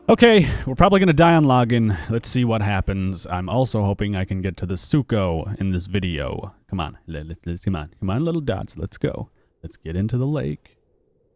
Okay, we're probably going to die on login. Let's see what happens. I'm also hoping I can get to the SUCHO in this video. Come on. Come on, little dots. Let's go. Let's get into the lake.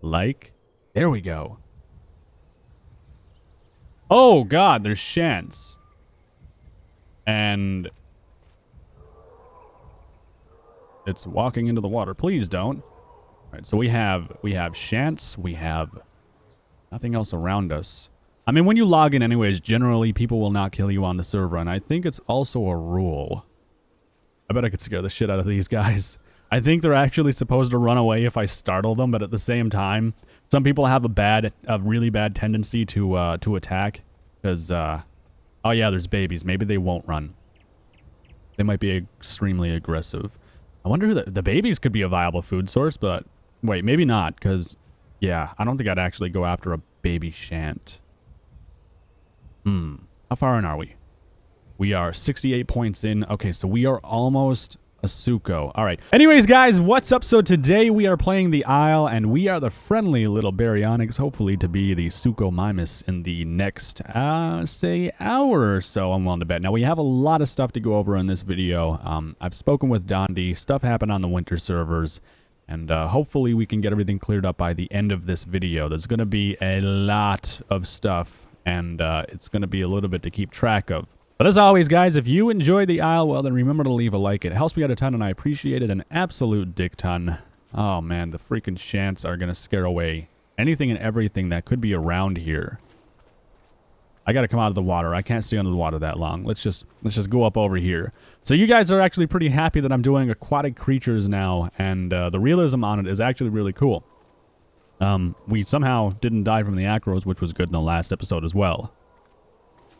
There we go. Oh, God, there's shants. And it's walking into the water. Please don't. All right, so we have shants. We have nothing else around us. I mean, when you log in anyways, generally people will not kill you on the server, and I think it's also a rule. I bet I could scare the shit out of these guys. I think they're actually supposed to run away if I startle them, but at the same time, some people have a really bad tendency to attack, because, oh yeah, there's babies. Maybe they won't run. They might be extremely aggressive. I wonder who the babies could be a viable food source, but wait, maybe not, because, yeah, I don't think I'd actually go after a baby shant. How far in are we? We are 68 points in. Okay, so we are almost a SUCHO. All right. Anyways, guys, what's up? So today we are playing the Isle, and we are the friendly little baryonyx, hopefully to be the SUCHO Mimus in the next, say, hour or so, I'm willing to bet. Now, we have a lot of stuff to go over in this video. I've spoken with Dondi. Stuff happened on the winter servers, and hopefully we can get everything cleared up by the end of this video. There's going to be a lot of stuff, and it's going to be a little bit to keep track of. But as always, guys, if you enjoyed the Isle, well, then remember to leave a like. It helps me out a ton, and I appreciate it an absolute dick ton. Oh, man, the freaking shants are going to scare away anything and everything that could be around here. I got to come out of the water. I can't stay under the water that long. Let's just go up over here. So you guys are actually pretty happy that I'm doing aquatic creatures now, and the realism on it is actually really cool. We somehow didn't die from the acros, which was good in the last episode as well.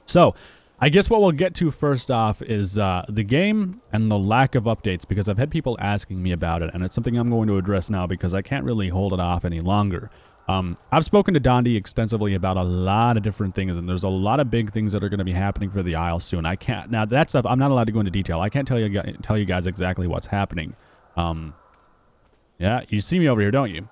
So, I guess what we'll get to first off is the game and the lack of updates, because I've had people asking me about it, and it's something I'm going to address now because I can't really hold it off any longer. I've spoken to Dondi extensively about a lot of different things, and there's a lot of big things that are going to be happening for the Isle soon. I can't, now that stuff, I'm not allowed to go into detail. I can't tell you guys exactly what's happening. Yeah, you see me over here, don't you?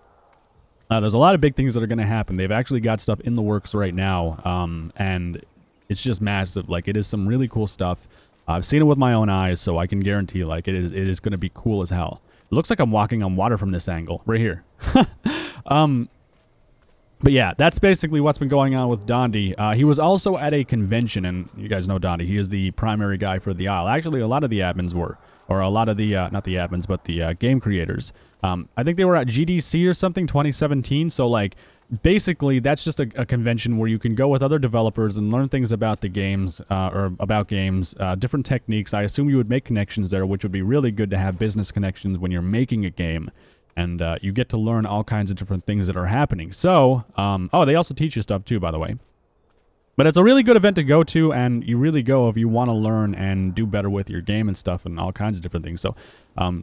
There's a lot of big things that are going to happen. They've actually got stuff in the works right now, and it's just massive. Like, it is some really cool stuff. I've seen it with my own eyes, so I can guarantee, like, it is going to be cool as hell. It looks like I'm walking on water from this angle, right here. But yeah, that's basically what's been going on with Dondi. He was also at a convention, and you guys know Dondi. He is the primary guy for the Isle. Actually, a lot of the admins were. Or a lot of the, not the admins, but the game creators. I think they were at GDC or something, 2017. So, like, basically, that's just a convention where you can go with other developers and learn things about the games, or about games, different techniques. I assume you would make connections there, which would be really good to have business connections when you're making a game. And you get to learn all kinds of different things that are happening. So, oh, they also teach you stuff too, by the way. But it's a really good event to go to, and you really go if you want to learn and do better with your game and stuff and all kinds of different things. So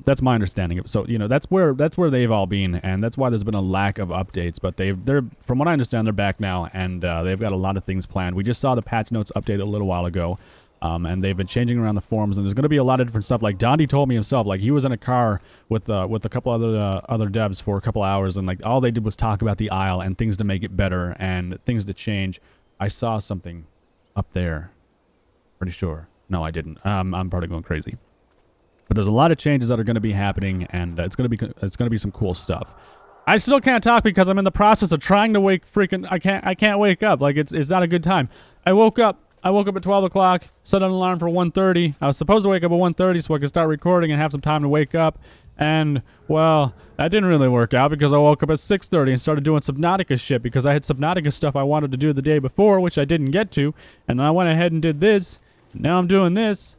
that's my understanding of it. So, you know, that's where they've all been, and that's why there's been a lack of updates. But they're from what I understand, they're back now, and they've got a lot of things planned. We just saw the patch notes update a little while ago, and they've been changing around the forums, and there's going to be a lot of different stuff. Like Dondi told me himself, like he was in a car with a couple other devs for a couple hours, and like all they did was talk about the Isle and things to make it better and things to change. I saw something up there. Pretty sure. No, I didn't. I'm probably going crazy. But there's a lot of changes that are going to be happening, and it's going to be some cool stuff. I still can't talk because I'm in the process of trying to wake freaking. I can't wake up. Like it's not a good time. I woke up at 12 o'clock. Set an alarm for 1:30. I was supposed to wake up at 1:30 so I could start recording and have some time to wake up. And, well, that didn't really work out because I woke up at 6:30 and started doing Subnautica shit because I had Subnautica stuff I wanted to do the day before, which I didn't get to. And then I went ahead and did this. And now I'm doing this.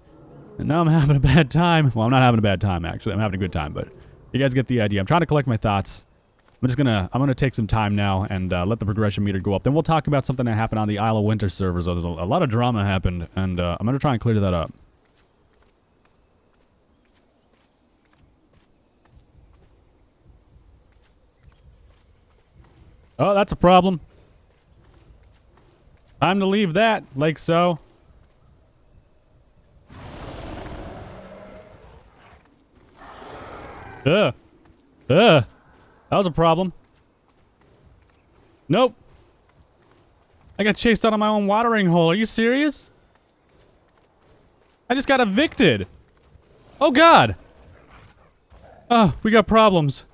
And now I'm having a bad time. Well, I'm not having a bad time, actually. I'm having a good time, but you guys get the idea. I'm trying to collect my thoughts. I'm gonna take some time now and let the progression meter go up. Then we'll talk about something that happened on the Isle of Winter servers. So there's a lot of drama happened, and I'm gonna try and clear that up. Oh, that's a problem. Time to leave that, like so. That was a problem. Nope. I got chased out of my own watering hole. Are you serious? I just got evicted. Oh, God. Oh, we got problems.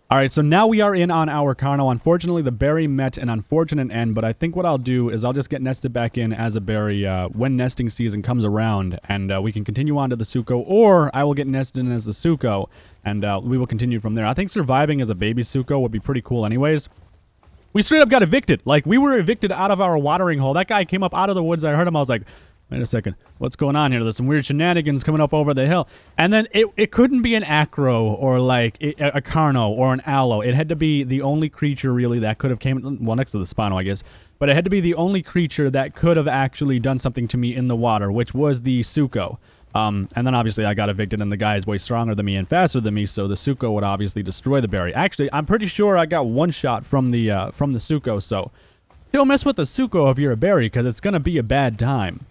All right, so now we are in on our CARNO. Unfortunately, the berry met an unfortunate end, but I think what I'll do is I'll just get nested back in as a berry when nesting season comes around, and we can continue on to the SUCHO, or I will get nested in as the SUCHO, and we will continue from there. I think surviving as a baby SUCHO would be pretty cool anyways. We straight up got evicted. Like, we were evicted out of our watering hole. That guy came up out of the woods. I heard him. I was like, wait a second. What's going on here? There's some weird shenanigans coming up over the hill. And then it couldn't be an acro or like a CARNO or an aloe. It had to be the only creature really that could have came, well, next to the spino, I guess. But it had to be the only creature that could have actually done something to me in the water, which was the SUCHO. And then obviously I got evicted and the guy is way stronger than me and faster than me, so the SUCHO would obviously destroy the berry. Actually, I'm pretty sure I got one shot from the SUCHO, so don't mess with the SUCHO if you're a berry, because it's going to be a bad time.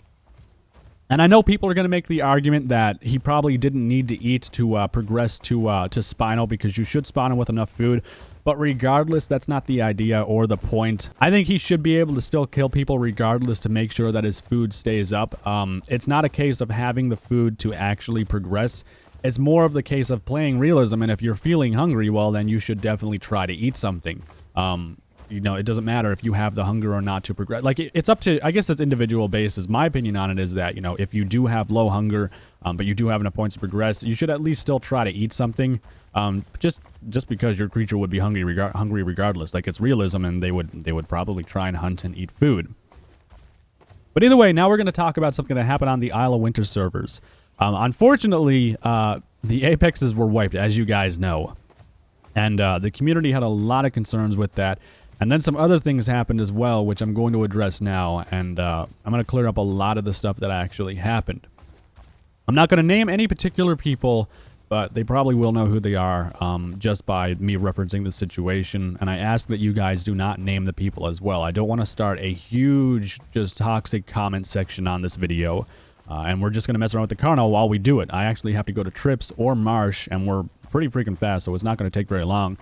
And I know people are going to make the argument that he probably didn't need to eat to progress to spino, because you should spawn him with enough food. But regardless, that's not the idea or the point. I think he should be able to still kill people regardless to make sure that his food stays up. It's not a case of having the food to actually progress. It's more of the case of playing realism, and if you're feeling hungry, well, then you should definitely try to eat something. You know, it doesn't matter if you have the hunger or not to progress. Like, it's up to, I guess it's individual basis. My opinion on it is that, you know, if you do have low hunger, but you do have enough points to progress, you should at least still try to eat something. Just because your creature would be hungry regardless. Like, it's realism, and they would probably try and hunt and eat food. But either way, now we're going to talk about something that happened on the Isle of Winter servers. Unfortunately, the apexes were wiped, as you guys know. And the community had a lot of concerns with that. And then some other things happened as well, which I'm going to address now. And I'm going to clear up a lot of the stuff that actually happened. I'm not going to name any particular people, but they probably will know who they are just by me referencing the situation. And I ask that you guys do not name the people as well. I don't want to start a huge, just toxic comment section on this video. And we're just going to mess around with the CARNO while we do it. I actually have to go to Trips or Marsh, and we're pretty freaking fast, so it's not going to take very long.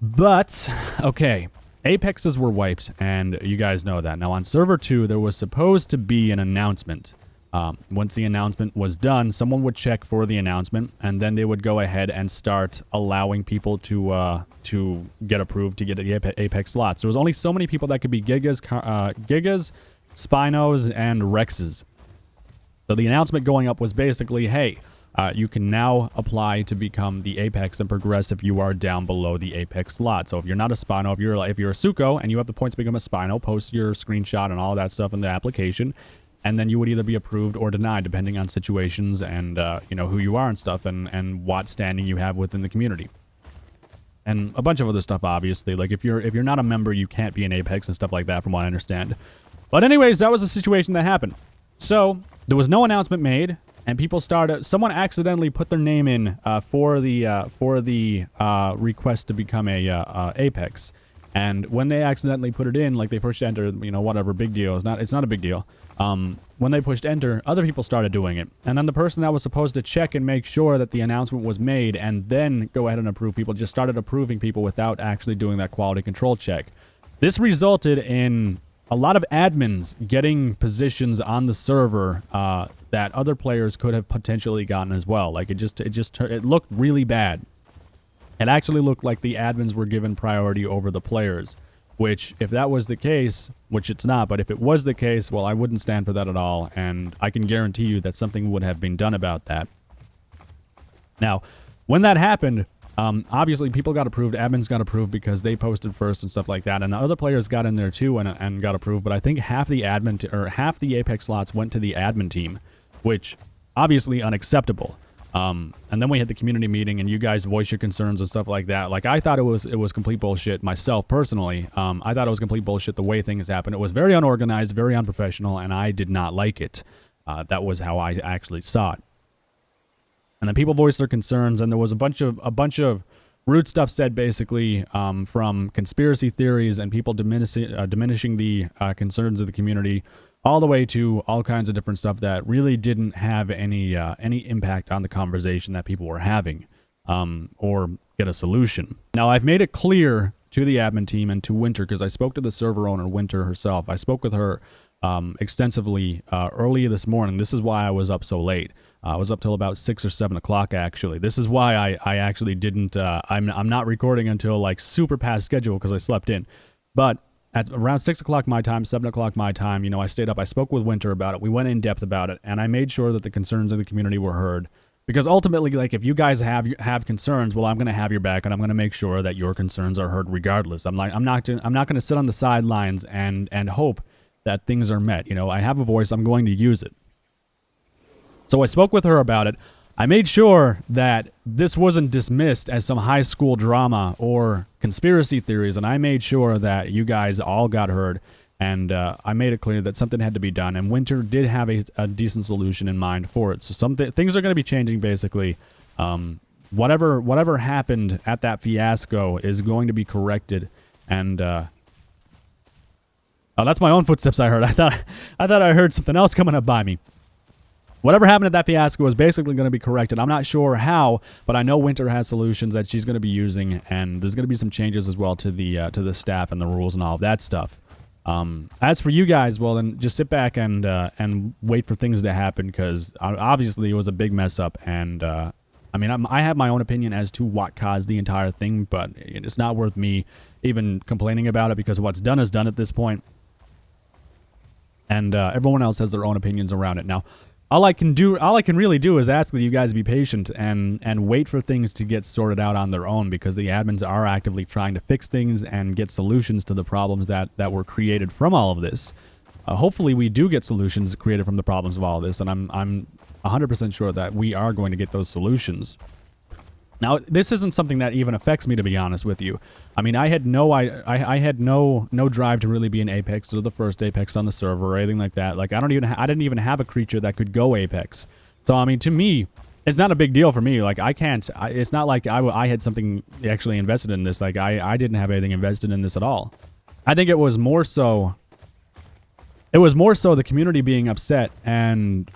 But, okay, apexes were wiped, and you guys know that. Now, on Server 2, there was supposed to be an announcement. Once the announcement was done, someone would check for the announcement, and then they would go ahead and start allowing people to get approved to get the apex slots. There was only so many people that could be Gigas, Spinos, and Rexes. So the announcement going up was basically, hey, you can now apply to become the apex and progress if you are down below the apex slot. So if you're not a spino, if you're a SUCHO and you have the points to become a spino, post your screenshot and all that stuff in the application, and then you would either be approved or denied depending on situations and you know, who you are and stuff, and what standing you have within the community. And a bunch of other stuff, obviously. Like, if you're not a member, you can't be an apex and stuff like that, from what I understand. But anyways, that was a situation that happened. So there was no announcement made, and people started. Someone accidentally put their name in for the request to become a apex, and when they accidentally put it in, like they pushed enter, you know, whatever, big deal. It's not a big deal. When they pushed enter, other people started doing it, and then the person that was supposed to check and make sure that the announcement was made and then go ahead and approve people just started approving people without actually doing that quality control check. This resulted in a lot of admins getting positions on the server that other players could have potentially gotten as well. Like, it looked really bad. It actually looked like the admins were given priority over the players, which, if that was the case, which it's not, but if it was the case, well, I wouldn't stand for that at all, and I can guarantee you that something would have been done about that. Now, when that happened, obviously people got approved, admins got approved because they posted first and stuff like that, and the other players got in there too and got approved, but I think half the half the apex slots went to the admin team, which obviously unacceptable. And then we had the community meeting, and you guys voiced your concerns and stuff like that. Like, I thought it was complete bullshit myself personally. I thought it was complete bullshit the way things happened. It was very unorganized, very unprofessional, and I did not like it. That was how I actually saw it. And then people voiced their concerns, and there was a bunch of rude stuff said, basically, from conspiracy theories and people diminishing the concerns of the community, all the way to all kinds of different stuff that really didn't have any impact on the conversation that people were having, or get a solution. Now, I've made it clear to the admin team and to Winter, because I spoke to the server owner, Winter herself. I spoke with her extensively early this morning. This is why I was up so late. I was up till about 6 or 7 o'clock, actually. This is why I actually didn't, I'm not recording until like super past schedule because I slept in. But at around 6 o'clock my time, 7 o'clock my time, you know, I stayed up, I spoke with Winter about it, we went in depth about it, and I made sure that the concerns of the community were heard. Because ultimately, like, if you guys have concerns, well, I'm going to have your back, and I'm going to make sure that your concerns are heard regardless. I'm not going to sit on the sidelines and hope that things are met. You know, I have a voice, I'm going to use it. So I spoke with her about it. I made sure that this wasn't dismissed as some high school drama or conspiracy theories, and I made sure that you guys all got heard, and I made it clear that something had to be done, and Winter did have a decent solution in mind for it. So things are going to be changing, basically. Whatever happened at that fiasco is going to be corrected, and oh, that's my own footsteps I heard. I thought I heard something else coming up by me. Whatever happened at that fiasco is basically going to be corrected. I'm not sure how, but I know Winter has solutions that she's going to be using, and there's going to be some changes as well to the staff and the rules and all of that stuff. As for you guys, well, then just sit back and wait for things to happen, because obviously it was a big mess up, and I mean, I have my own opinion as to what caused the entire thing, but it's not worth me even complaining about it, because what's done is done at this point, and everyone else has their own opinions around it. Now, all I can really do is ask that you guys be patient and wait for things to get sorted out on their own, because the admins are actively trying to fix things and get solutions to the problems that were created from all of this. Hopefully we do get solutions created from the problems of all of this, and I'm 100% sure that we are going to get those solutions. Now, this isn't something that even affects me, to be honest with you. I mean, I had no drive to really be an Apex or the first Apex on the server or anything like that. Like, I didn't even have a creature that could go Apex. So, I mean, to me, it's not a big deal for me. Like, it's not like I had something actually invested in this. Like, I didn't have anything invested in this at all. I think it was more so the community being upset, and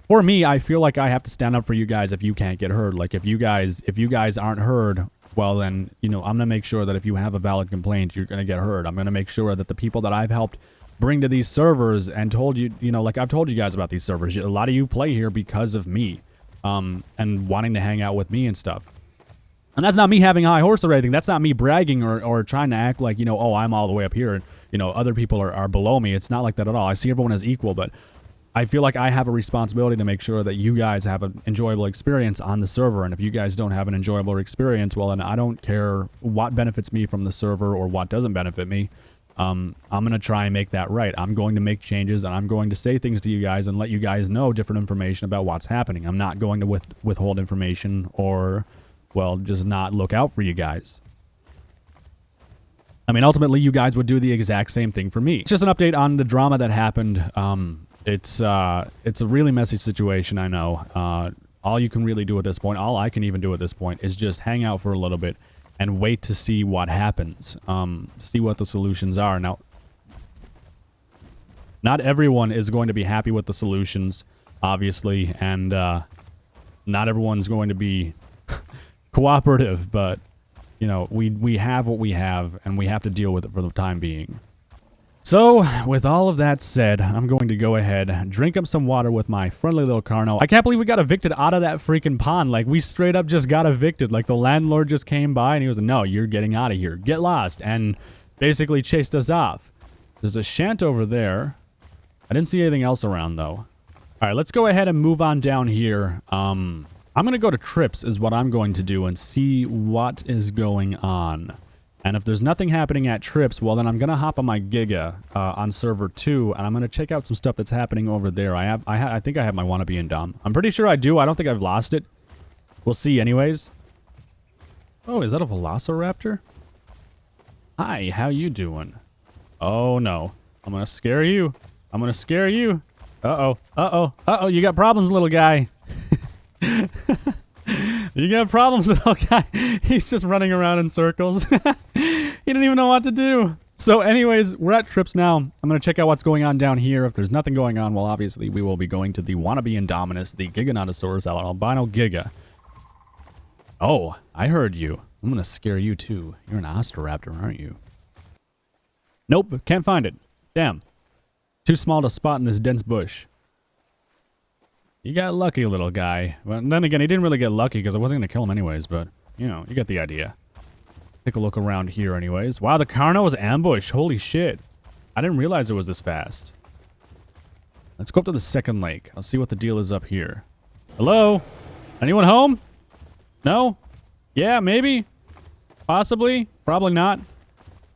for me, I feel like I have to stand up for you guys if you can't get heard. Like, if you guys aren't heard, well then, you know, I'm going to make sure that if you have a valid complaint, you're going to get heard. I'm going to make sure that the people that I've helped bring to these servers and told you, you know, like I've told you guys about these servers, a lot of you play here because of me, and wanting to hang out with me and stuff. And that's not me having a high horse or anything. That's not me bragging or trying to act like, you know, oh, I'm all the way up here and, you know, other people are below me. It's not like that at all. I see everyone as equal, but I feel like I have a responsibility to make sure that you guys have an enjoyable experience on the server, and if you guys don't have an enjoyable experience, well, then I don't care what benefits me from the server or what doesn't benefit me. I'm going to try and make that right. I'm going to make changes, and I'm going to say things to you guys and let you guys know different information about what's happening. I'm not going to withhold information or, well, just not look out for you guys. I mean, ultimately, you guys would do the exact same thing for me. It's just an update on the drama that happened. It's a really messy situation, I know. All you can really do at this point, all I can even do at this point, is just hang out for a little bit and wait to see what happens. See what the solutions are. Now, not everyone is going to be happy with the solutions, obviously, and not everyone's going to be cooperative, but, you know, we have what we have, and we have to deal with it for the time being. So, with all of that said, I'm going to go ahead, drink up some water with my friendly little CARNO. I can't believe we got evicted out of that freaking pond. Like, we straight up just got evicted. Like, the landlord just came by and he was like, no, you're getting out of here. Get lost. And basically chased us off. There's a shant over there. I didn't see anything else around, though. Alright, let's go ahead and move on down here. I'm going to go to Trips is what I'm going to do and see what is going on. And if there's nothing happening at Trips, well, then I'm going to hop on my Giga on server 2, and I'm going to check out some stuff that's happening over there. I think I have my wannabe and Dom. I'm pretty sure I do. I don't think I've lost it. We'll see anyways. Oh, is that a Velociraptor? Hi, how you doing? Oh, no. I'm going to scare you. I'm going to scare you. Uh-oh. Uh-oh. Uh-oh. You got problems, little guy. You got problems, little guy. He's just running around in circles. He didn't even know what to do. So anyways, we're at Trips now. I'm going to check out what's going on down here. If there's nothing going on, well, obviously, we will be going to the Wannabe Indominus, the Giganotosaurus albino Giga. Oh, I heard you. I'm gonna scare you too. You're an Osteraptor, aren't you? Nope, can't find it. Damn. Too small to spot in this dense bush. You got lucky, little guy. Well, then again, he didn't really get lucky because I wasn't gonna kill him anyways, but, you know, you get the idea. Take a look around here anyways. Wow, the Carno was ambushed. Holy shit. I didn't realize it was this fast. Let's go up to the second lake. I'll see what the deal is up here. Hello? Anyone home? No? Yeah, maybe? Possibly? Probably not.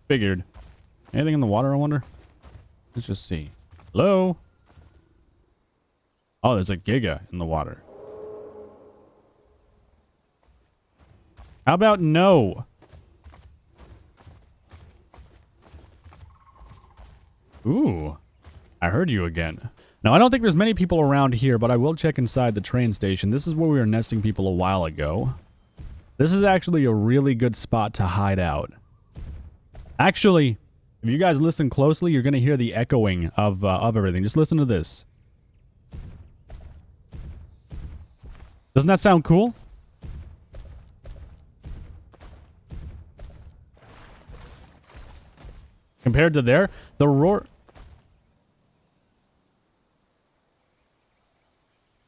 Figured. Anything in the water, I wonder? Let's just see. Hello? Oh, there's a Giga in the water. How about no? Ooh. I heard you again. Now, I don't think there's many people around here, but I will check inside the train station. This is where we were nesting people a while ago. This is actually a really good spot to hide out. Actually, if you guys listen closely, you're going to hear the echoing of everything. Just listen to this. Doesn't that sound cool? Compared to there, the roar...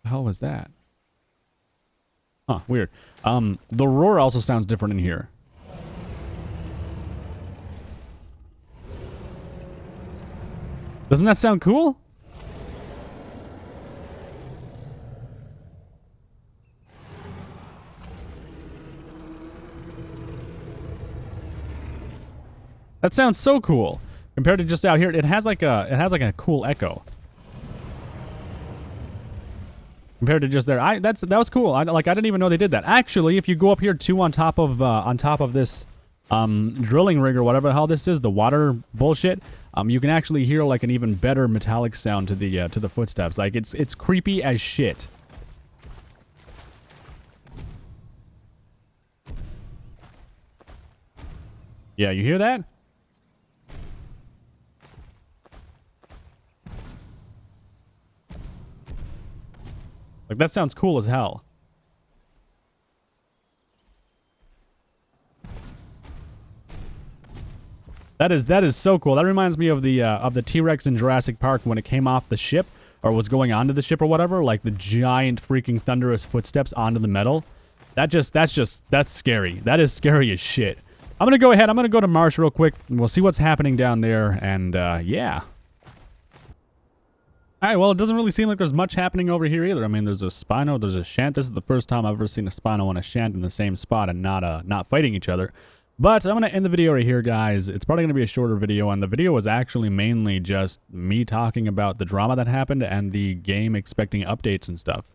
The hell was that? Huh, weird. The roar also sounds different in here. Doesn't that sound cool? That sounds so cool. Compared to just out here, it has like a cool echo. Compared to just there, that was cool. I didn't even know they did that. Actually, if you go up here too on top of this drilling rig or whatever the hell this is, the water bullshit, you can actually hear like an even better metallic sound to the footsteps. Like it's creepy as shit. Yeah, you hear that? Like, that sounds cool as hell. That is so cool. That reminds me of the T-Rex in Jurassic Park when it came off the ship, or was going onto the ship or whatever, like the giant freaking thunderous footsteps onto the metal. That's scary. That is scary as shit. I'm gonna go ahead, I'm gonna go to Marsh real quick, and we'll see what's happening down there, and yeah. Alright, well, it doesn't really seem like there's much happening over here either. I mean, there's a Spino, there's a Shant. This is the first time I've ever seen a Spino and a Shant in the same spot and not fighting each other. But I'm going to end the video right here, guys. It's probably going to be a shorter video, and the video was actually mainly just me talking about the drama that happened and the game expecting updates and stuff.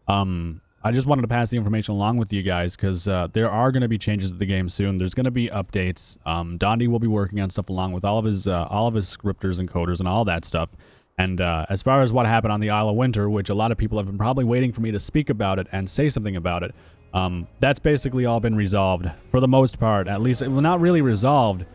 I just wanted to pass the information along with you guys because there are going to be changes to the game soon. There's going to be updates. Dondi will be working on stuff along with all of his scripters and coders and all that stuff. And as far as what happened on the Isle of Winter, which a lot of people have been probably waiting for me to speak about it and say something about it, that's basically all been resolved for the most part. At least, well, not really resolved.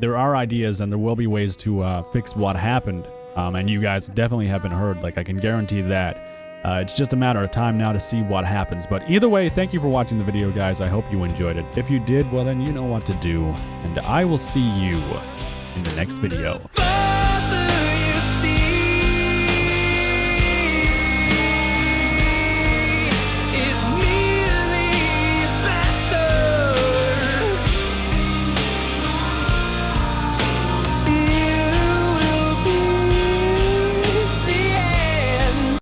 There are ideas and there will be ways to fix what happened. And you guys definitely have been heard. Like, I can guarantee that. It's just a matter of time now to see what happens. But either way, thank you for watching the video, guys. I hope you enjoyed it. If you did, well, then you know what to do. And I will see you in the next video.